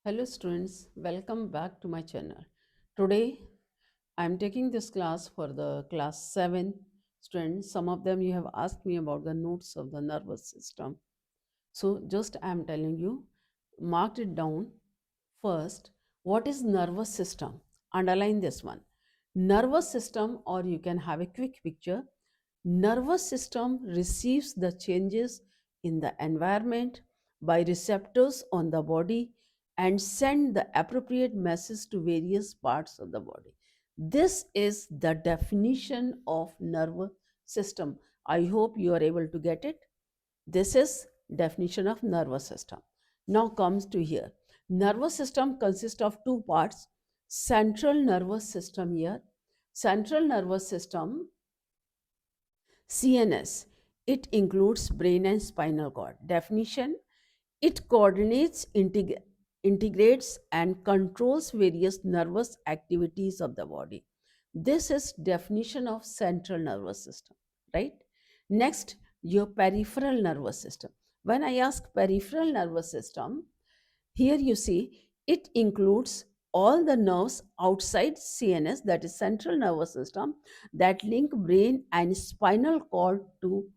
Hello students, welcome back to my channel. Today I am taking this class for the class 7 students. Some of them you have asked me about the nodes of the nervous system. So just I am telling you, marked it down. First, what is nervous system? Underline this one. Nervous system, or you can have a quick picture. Nervous system receives the changes in the environment by receptors on the body and send the appropriate message to various parts of the body. This is the definition of nervous system. I hope you are able to get it. This is definition of nervous system. Now comes to here. Nervous system consists of two parts. Central nervous system here. Central nervous system, CNS. It includes brain and spinal cord. Definition: it coordinates, integrates, and controls various nervous activities of the body. This is definition of central nervous system, right? Next, your peripheral nervous system. When I ask peripheral nervous system, here you see it includes all the nerves outside CNS, that is central nervous system, that link brain and spinal cord to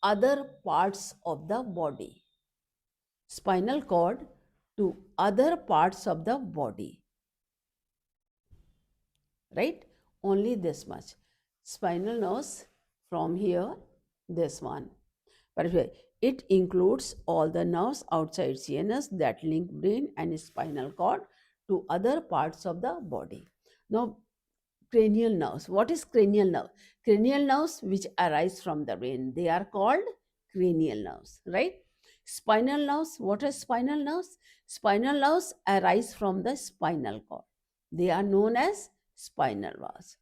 other parts of the body. Spinal cord to other parts of the body, right? Only this much. Spinal nerves from here, this one. But it includes all the nerves outside CNS that link brain and spinal cord to other parts of the body. Now, cranial nerves. What is cranial nerve? Cranial nerves which arise from the brain, they are called cranial nerves, right? Spinal nerves. What are spinal nerves? Spinal nerves arise from the spinal cord. They are known as spinal nerves.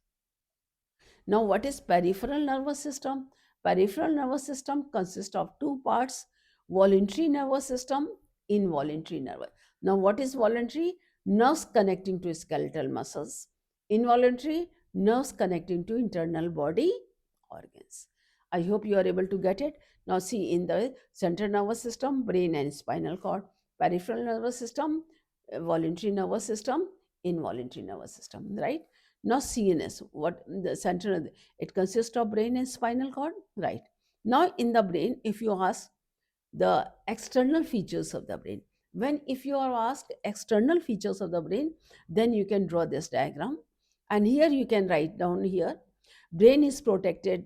Now, what is peripheral nervous system? Peripheral nervous system consists of two parts: voluntary nervous system, involuntary nervous. Now, what is voluntary? Nerves connecting to skeletal muscles. Involuntary, nerves connecting to internal body organs. I hope you are able to get it. Now, see, in the central nervous system, brain and spinal cord; peripheral nervous system, voluntary nervous system, involuntary nervous system, right? Now CNS, what the central, it consists of brain and spinal cord, right? Now in the brain, if you ask the external features of the brain, when if you are asked external features of the brain, then you can draw this diagram, and here you can write down here. Brain is protected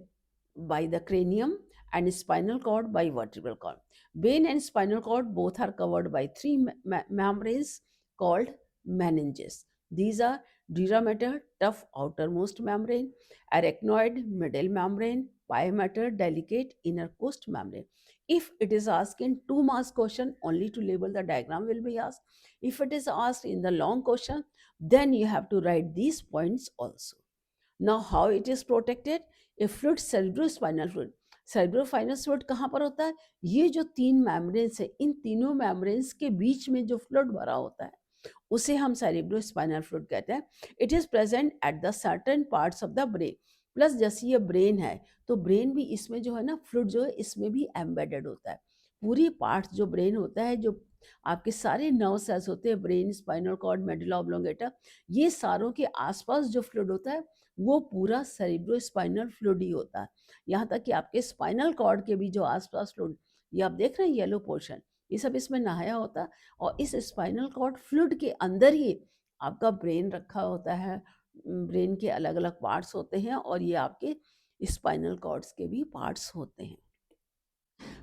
by the cranium and spinal cord by vertebral cord. Brain and spinal cord both are covered by three membranes called meninges. These are dura mater, tough outermost membrane; arachnoid, middle membrane; pia mater, delicate innermost membrane. If it is asked in 2 marks question, only to label the diagram will be asked. If it is asked in the long question, then you have to write these points also. Now how it is protected? A fluid, cerebrospinal fluid. Cerebrospinal fluid कहाँ पर होता है? ये जो 3 membranes है, इन तीनों membranes के बीच में जो फ्लूइड भरा होता है, उसे हम सेरेब्रोस्पाइनल फ्लूइड कहते हैं. It is present at the certain parts of the brain. Plus जैसे ये ब्रेन है, तो ब्रेन भी इसमें जो है ना, फ्लूइड जो है इसमें भी एम्बेडेड होता है. पूरी पार्ट जो ब्रेन होता है, जो आपके सारे नर्व सेल्स होते हैं, brain, spinal cord, medulla oblongata, ये सारों के आसपास जो फ्लूइड होता है, वो पूरा सेरेब्रोस्पाइनल फ्लूइड ही होता है. यहाँ तक कि आपके स्पाइनल कॉर्ड के भी जो आसपास फ्लूइड, ये आप देख रहे हैं येलो पोर्शन, ये सब इसमें नहाया होता है. और इस स्पाइनल कॉर्ड फ्लूइड के अंदर ही आपका ब्रेन रखा होता है. ब्रेन के अलग अलग पार्ट्स होते हैं, और ये आपके स्पाइनल कॉर्ड्स के भी पार्ट्स होते हैं.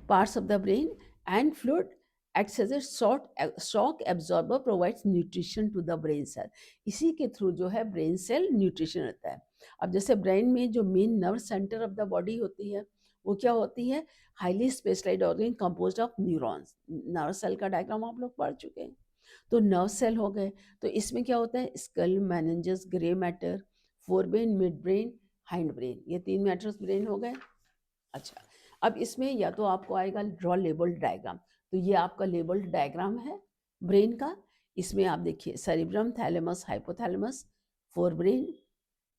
Parts of the brain and fluid acts as a shock absorber, provides nutrition to the brain cell. इसी के थ्रू जो है ब्रेन सेल न्यूट्रिशन रहता है. अब जैसे ब्रेन में जो main nerve centre of the body होती है, वो क्या होती है? Highly specialised organ composed of neurons. Nerve cell का डायग्राम आप लोग पढ़ चुके हैं. तो नर्व सेल हो गए, तो इसमें क्या होता है? Skull, meninges, grey matter, forebrain, midbrain, hindbrain, ये 3 मैटर्स ब्रेन हो गए. अच्छा, अब इसमें या तो आपको आएगा ड्रॉ लेबल्ड डायग्राम. तो ये आपका लेबल्ड डायग्राम है ब्रेन का. इसमें आप देखिए cerebrum, thalamus, hypothalamus, fore brain,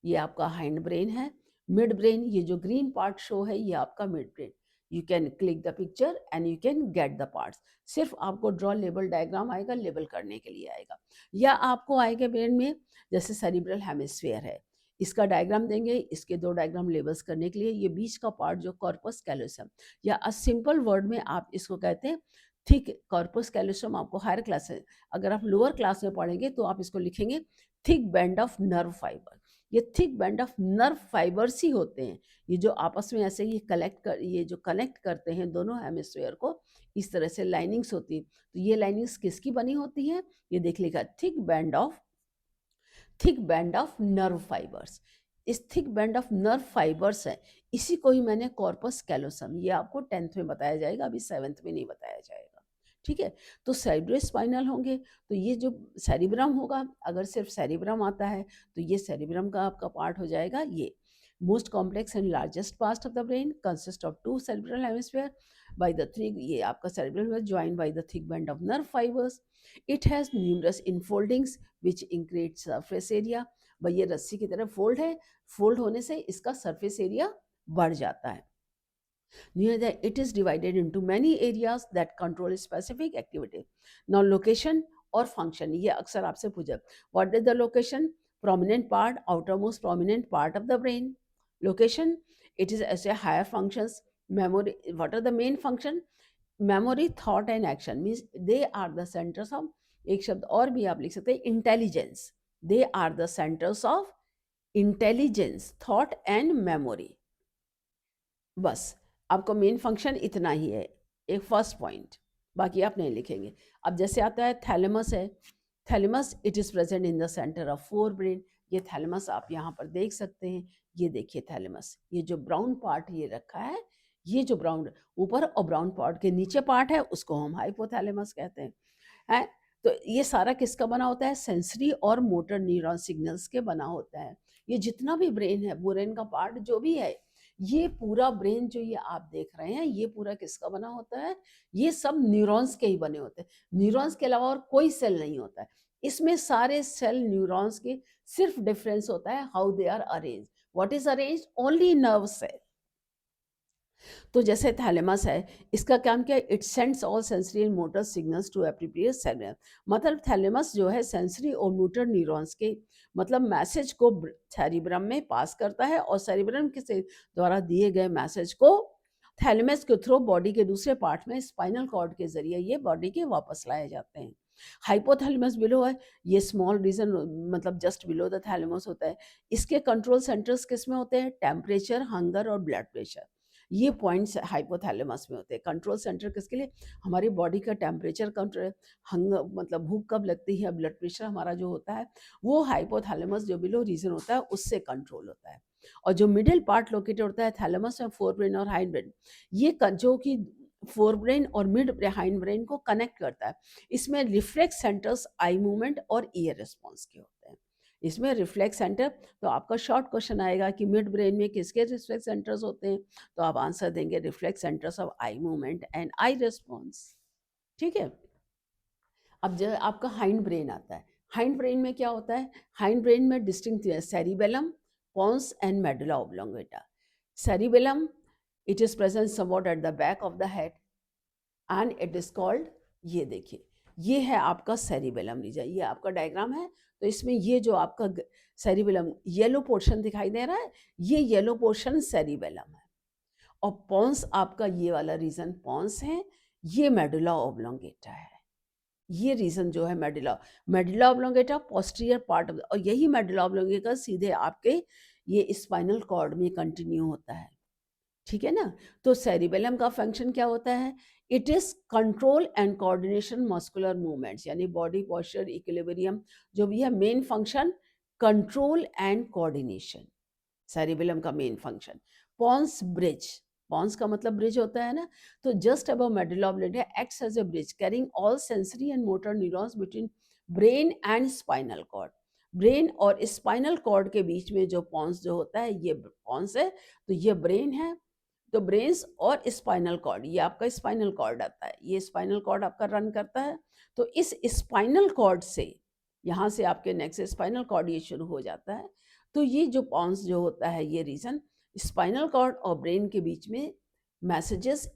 ये आपका हाइंड ब्रेन है. मिड ब्रेन, ये जो ग्रीन पार्ट शो है, ये आपका mid brain. You can click the picture and you can get the parts. सिर्फ आपको ड्रॉ लेबल डायग्राम आएगा, लेबल करने के लिए आएगा। या आपको आएगा ब्रेन में, जैसे सेरिब्रल हेमिस्फीयर है, इसका डायग्राम देंगे, इसके 2 डायग्राम लेबल्स करने के लिए। ये बीच का पार्ट जो कॉर्पस कैलोसम, या सिंपल वर्ड में आप इसको कहते हैं थिक कॉर्पस कैलोसम। आपको हायर क्लास है, अगर आप लोअर क्लास में पढ़ेंगे तो आप इसको लिखेंगे thick band of nerve fibre. ये thick band of nerve fibres ही होते हैं, ये जो आपस में ऐसे ये जो कनेक्ट करते हैं दोनों हेमिस्फीयर को, इस तरह से लाइनिंग्स होती है। तो ये लाइनिंग्स किसकी बनी होती है, ये देख लेगा, thick band of nerve fibres. इस thick band of nerve fibres है, इसी को ही मैंने कॉर्पस कैलोसम, ये आपको 10th में बताया जाएगा, अभी 7th में नहीं बताया जाएगा। ठीक है, तो सेरिब्रोस्पाइनल होंगे, तो ये जो सेरिब्रम होगा, अगर सिर्फ सेरिब्रम आता है तो ये सेरिब्रम का आपका पार्ट हो जाएगा। ये most complex and largest part of the brain consist of 2 cerebral hemisphere by the thick, ये आपका cerebral joined by the thick band of nerve fibres. It has numerous infoldings which increase surface area. भाई ये रस्सी की तरह fold है, fold होने से इसका सरफेस एरिया बढ़ जाता है। Near that, it is divided into many areas that control specific activity. Now location or function, ये अक्सर आपसे पूछा, what is the location? Prominent part, outermost prominent part of the brain. Location, it is as a higher functions. Memory, what are the main function? Memory, thought and action, means they are the centers of, एक शब्द और भी आप लिख सकते हैं, intelligence. They are the centers of intelligence, thought and memory. बस आपको मेन फंक्शन इतना ही है, एक फर्स्ट पॉइंट, बाकी आप नहीं लिखेंगे। अब जैसे आता है थैलेमस है, thalamus it is present in the centre of 4 brain. ये थैलेमस आप यहाँ पर देख सकते हैं, ये देखिए थैलेमस, ये जो ब्राउन पार्ट ये रखा है, ये जो ब्राउन ऊपर और ब्राउन पार्ट के नीचे पार्ट है, उसको हम हाइपोथैलेमस कहते हैं। है, तो ये सारा किसका बना होता है, सेंसरी और मोटर न्यूरॉन सिग्नल्स के बना होता है। ये जितना भी ब्रेन है, ब्रेन का पार्ट जो भी है, ये पूरा ब्रेन जो ये आप देख रहे हैं, ये पूरा किसका बना होता है, ये सब न्यूरॉन्स के ही बने होते हैं। न्यूरॉन्स के अलावा और कोई सेल नहीं होता है इसमें, सारे सेल न्यूरॉन्स के, सिर्फ डिफरेंस होता है how they are arrange. What is arrange, only nerve cell. तो जैसे थैलेमस है, इसका काम क्या है, it sends all sensory and motor signals to appropriate cell. मतलब थैलेमस जो है सेंसरी और मोटर न्यूरॉन्स के मतलब मैसेज को सेरिब्रम में पास करता है, और सेरिब्रम के द्वारा दिए गए मैसेज को थैलेमस के थ्रू बॉडी के दूसरे पार्ट में स्पाइनल कॉर्ड के जरिए ये बॉडी के वापस लाए जाते हैं। हाइपोथैलेमस बिलो है, ये स्मॉल रीजन, मतलब जस्ट बिलो द थैलेमस होता है। इसके कंट्रोल सेंटर्स किस में होते हैं, टेम्परेचर, हंगर और ब्लड प्रेशर, ये पॉइंट्स हाइपोथैलेमस में होते हैं। कंट्रोल सेंटर किसके लिए, हमारी बॉडी का टेम्परेचर कंट्रोल, हंगर मतलब भूख कब लगती है, ब्लड प्रेशर हमारा जो होता है, वो हाइपोथैलेमस जो बिलो रीजन होता है उससे कंट्रोल होता है। और जो मिडिल पार्ट लोकेटेड होता है थैलेमस में, फोर ब्रेन और हाइंड ब्रेन, ये जो कि फोर ब्रेन और मिड हाइंड ब्रेन को कनेक्ट करता है। इसमें रिफ्लेक्स सेंटर्स आई मूवमेंट और ईयर रिस्पॉन्स के होते हैं। इसमें रिफ्लेक्स सेंटर, तो आपका शॉर्ट क्वेश्चन आएगा कि मिड ब्रेन में किसके रिफ्लेक्स सेंटर्स होते हैं, तो आप आंसर देंगे reflex centres of eye movement and I response. ठीक है, अब जो आपका हाइंड ब्रेन आता है, हाइंड ब्रेन में क्या होता है, हाइंड ब्रेन में distinct cerebellum, pons and medulla oblongata. Cerebellum, it is present somewhat at the back of the head and it is called, ये देखिए, ये है आपका सेरिबेलम रीजन, ये आपका डायग्राम है। तो इसमें ये जो आपका सेरिबेलम येलो पोर्शन दिखाई दे रहा है, ये येलो पोर्शन सेरिबेलम है, और पॉन्स आपका ये वाला रीजन पॉन्स है, ये मेडुला ऑब्लोंगेटा है। ये रीजन जो है medulla oblongata posterior part of, और यही मेडुला ऑब्लोंगेटा सीधे आपके ये स्पाइनल कॉर्ड में कंटिन्यू होता है। ठीक है ना, तो सेरिबेलम का फंक्शन क्या होता है, it is control and coordination muscular movements, यानी बॉडी पोस्चर इक्विलिब्रियम जो भी है, main function control and coordination, cerebellum का main function. Pons bridge, pons का मतलब ब्रिज होता है ना, तो just above medulla oblongata acts as a bridge carrying all sensory and motor neurons between brain and spinal cord. Brain और spinal cord के बीच में जो पॉन्स जो होता है, ये पॉन्स है, तो ये ब्रेन है, तो ब्रेन्स और स्पाइनल कॉर्ड, ये आपका स्पाइनल कॉर्ड आता है, ये स्पाइनल कॉर्ड आपका रन करता है। तो इस स्पाइनल कॉर्ड से, यहाँ से आपके नेक्स्ट स्पाइनल कॉर्ड ये शुरू हो जाता है। तो ये जो पॉन्स जो होता है, ये रीजन स्पाइनल कॉर्ड और ब्रेन के बीच में मैसेजेस,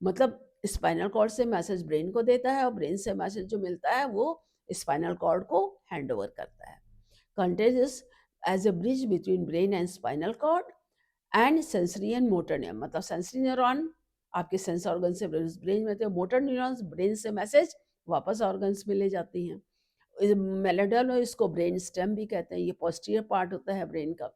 मतलब स्पाइनल कॉर्ड से मैसेज ब्रेन को देता है और ब्रेन से मैसेज जो मिलता है वो स्पाइनल कॉर्ड को हैंड ओवर करता है। Contagious as a bridge between brain and spinal cord and sensory and motor neuron, मतलब सेंसरी न्यूरॉन आपके सेंस ऑर्गन से ब्रेन में थे, मोटर न्यूरॉन्स ब्रेन से मैसेज वापस ऑर्गन्स में ले जाती हैं। मेलेडल, इसको ब्रेन स्टेम भी कहते हैं, ये पोस्टीरियर पार्ट होता है ब्रेन का।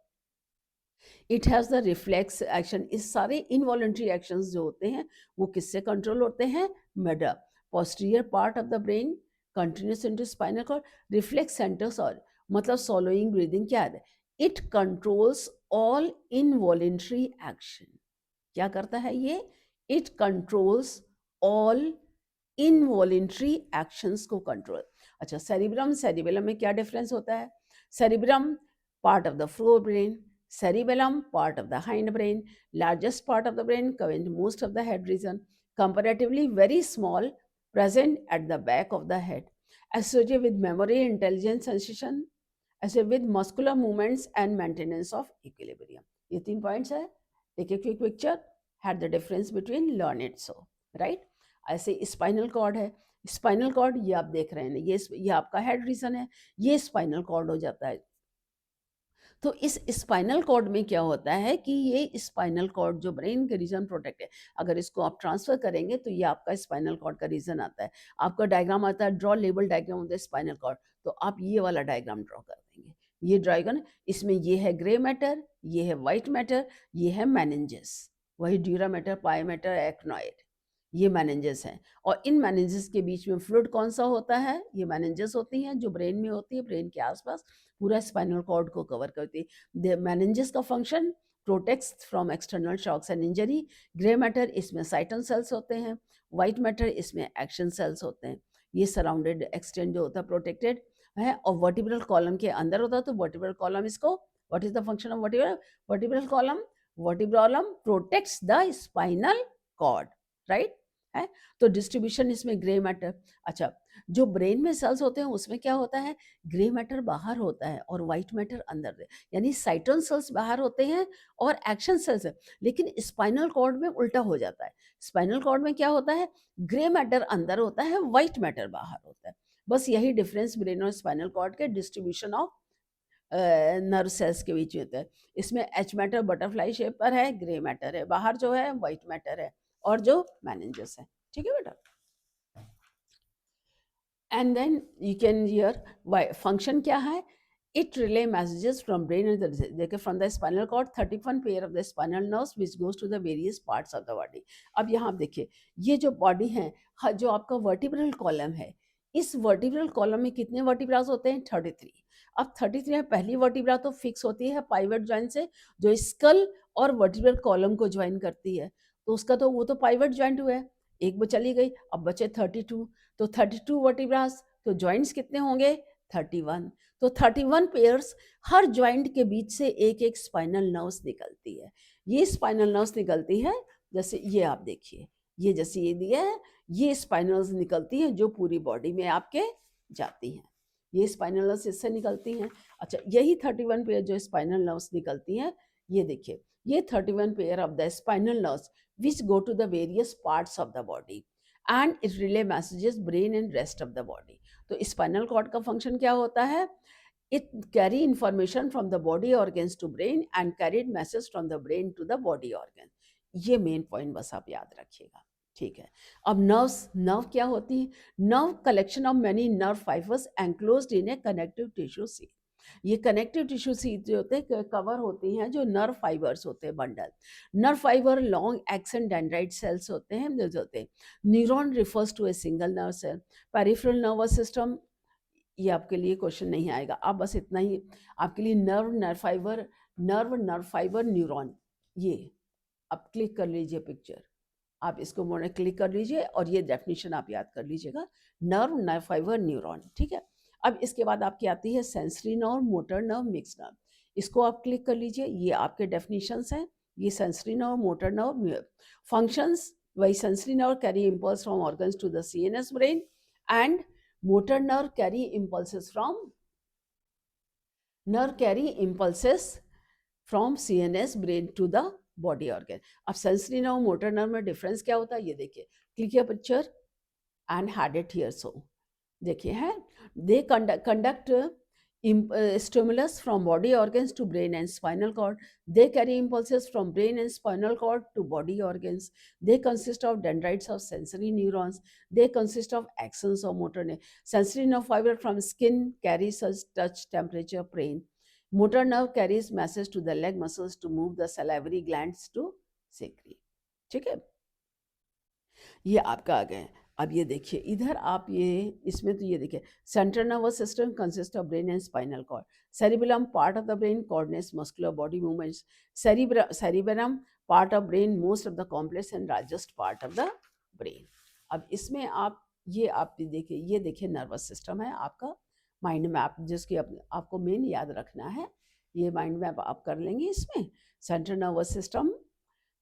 It has the reflex action, इस सारे इनवॉलेंट्री एक्शंस जो होते हैं वो किससे कंट्रोल होते हैं? मेडा, posterior part of the brain continues into spinal cord, reflex centres, और मतलब सॉलोइंग ब्रीदिंग क्या है? It controls all involuntary action. क्या करता है ये? It controls all involuntary actions को कंट्रोल। अच्छा, सेरिब्रम सेरिबेलम में क्या डिफरेंस होता है? Cerebrum part of the forebrain, cerebellum part of the hind brain, largest part of the brain covering most of the head region, comparatively very small, present at the back of the head, associated with memory, intelligence, sensation, associated with muscular movements and maintenance of equilibrium. ये 3 points है. Take a quick picture. Had the difference between learn it so, right? ऐसे spinal cord है, spinal cord ये आप देख रहे हैं, ये आपका हेड रीजन है, ये स्पाइनल कॉर्ड हो जाता है। तो इस स्पाइनल कॉर्ड में क्या होता है कि ये स्पाइनल कॉर्ड जो ब्रेन के रीजन प्रोटेक्ट है, अगर इसको आप ट्रांसफर करेंगे तो ये आपका स्पाइनल कॉर्ड का रीजन आता है। आपका डायग्राम आता है draw label diagram of the spinal cord, तो आप ये वाला डायग्राम ड्रॉ कर देंगे। ये ड्राइगन, इसमें ये है ग्रे मैटर, ये है व्हाइट मैटर, ये है मैनेंजस, वही ड्यूरा मैटर, पाई मैटर, एक्नोइड, ये मैनेंजस हैं। और इन मैनेंजस के बीच में फ्लूइड कौन सा होता है? ये मैनेंजस होती हैं जो ब्रेन में होती है, ब्रेन के आसपास पूरा स्पाइनल कॉर्ड को कवर करती है। द मैनेंजस का function protects from external shocks and injury. Grey matter, इसमें साइटन सेल्स होते हैं, व्हाइट मैटर इसमें एक्शन सेल्स होते हैं। ये सराउंडेड एक्सटेंड जो होता है प्रोटेक्टेड है, और वर्टिब्रल कॉलम के अंदर होता है। तो वर्टिब्रल कॉलम इसको, what is the function of vertebral column? Vertebral column protects the spinal cord, right है। तो डिस्ट्रीब्यूशन इसमें ग्रे मैटर। अच्छा, जो ब्रेन में सेल्स होते हैं उसमें क्या होता है? ग्रे मैटर बाहर होता है और व्हाइट मैटर अंदर, यानी साइटन सेल्स बाहर होते हैं और एक्शन सेल्स है। लेकिन स्पाइनल कॉर्ड में उल्टा हो जाता है। स्पाइनल कॉर्ड में क्या होता है? ग्रे मैटर अंदर होता है, व्हाइट मैटर बाहर होता है। बस यही डिफरेंस ब्रेन और स्पाइनल कॉर्ड के डिस्ट्रीब्यूशन ऑफ नर्व सेल्स के बीच में होता है। इसमें एच मैटर बटरफ्लाई शेप पर है, ग्रे मैटर है, बाहर जो है व्हाइट मैटर है, और जो मैनेंजस है। ठीक है बेटा? And then you can here function क्या है? It relay messages from brain and देखिए from the spinal cord 31 pair of the spinal nerves which goes to the various parts of the body. अब यहाँ आप देखिए, ये जो बॉडी है, जो आपका वर्टिब्रल कॉलम है, इस वर्टिब्रल कॉलम में कितने वर्टिब्रास होते हैं? 33। अब 33 है, पहली वर्टिब्रा तो फिक्स होती है पाइवट जॉइंट से, जो स्कल और वर्टिब्रल कॉलम को ज्वाइन करती है, तो उसका तो वो तो पाइवट जॉइंट हुआ है, एक वो चली गई, अब बचे 32। तो 32 वर्टिब्रास, तो जॉइंट्स कितने होंगे? 31। तो 31 पेयर्स, हर जॉइंट के बीच से एक एक स्पाइनल नर्व्स निकलती है। ये स्पाइनल नर्व्स निकलती है, जैसे ये आप देखिए, ये जैसे ये दिया है, ये स्पाइनल्स निकलती हैं जो पूरी बॉडी में आपके जाती हैं। ये स्पाइनल नर्व्स इससे निकलती हैं। अच्छा, यही 31 पेयर जो स्पाइनल नर्व्स निकलती हैं, ये देखिए, ये 31 pair of the spinal nerves which go to the various parts of the body and it relay messages brain and rest of the body। तो स्पाइनल कॉर्ड का फंक्शन क्या होता है? It carry information from the body organs to brain and carried message from the brain to the body organ. ये main point बस आप याद रखिएगा। ठीक है, अब नर्व्स, नर्व क्या होती है? Nerve collection of many nerve fibres enclosed in a connective tissue sheath. ये कनेक्टिव टिश्यू सीट जो होते हैं कवर होती हैं, जो नर्व फाइबर्स होते हैं bundle. Nerve fibre long axon dendrite cells होते हैं जो होते हैं। Neuron refers to a single nerve cell. Peripheral nervous system, ये आपके लिए क्वेश्चन नहीं आएगा, आप बस इतना ही आपके लिए नर्व फाइबर न्यूरॉन, ये आप क्लिक कर लीजिए पिक्चर, आप इसको मोड़े क्लिक कर लीजिए और ये डेफिनेशन आप याद कर लीजिएगा, नर्व फाइबर न्यूरॉन। ठीक है, अब इसके बाद आपकी आती है sensory nerve, motor nerve, mix nerve. इसको आप क्लिक कर लीजिए, ये आपके डेफिनेशंस हैं। ये sensory nerve, motor nerve, functions, वही sensory nerve carry impulse from organs to the CNS brain and motor nerve carry impulses from CNS brain to the body organ. अब सेंसरी नर्व मोटर नर्व में difference क्या होता है ये देखिए, click your picture and had it here so, देखिए है, दे conduct stimulus from body organs to brain and spinal cord. They carry impulses from brain and spinal cord to body organs. They consist of dendrites of sensory neurons. They consist of axons of motor nerve. Sensory nerve fiber from skin carries such touch, temperature, pain. Motor nerve carries message to the leg muscles to move the salivary glands to secrete. ठीक है, ये आपका आ गए। अब ये देखिए इधर आप ये इसमें तो ये देखिए, central nervous system consist of brain and spinal cord, cerebellum part of the brain coordinates muscular body movements, cerebellum part of brain most of the complex and largest part of the brain. अब इसमें आप देखिए, ये देखिए nervous system है आपका, mind map जिसकी आपको मेन याद रखना है, ये माइंड मैप आप कर लेंगे इसमें। Central nervous system,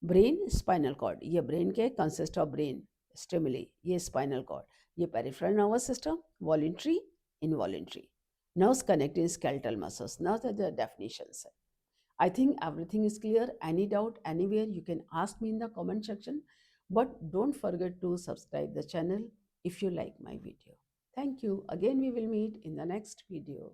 brain, spinal cord, ये ब्रेन के कंसिस्ट ऑफ ब्रेन स्टिमुली, ये स्पाइनल कॉर्ड, ये peripheral nervous system, voluntary, involuntary, nerves connecting skeletal muscles, nerves are the definitions. I think everything is clear. Any doubt anywhere you can ask me in the comment section, but don't forget to subscribe the channel if you like my video. Thank you. Again we will meet in the next video.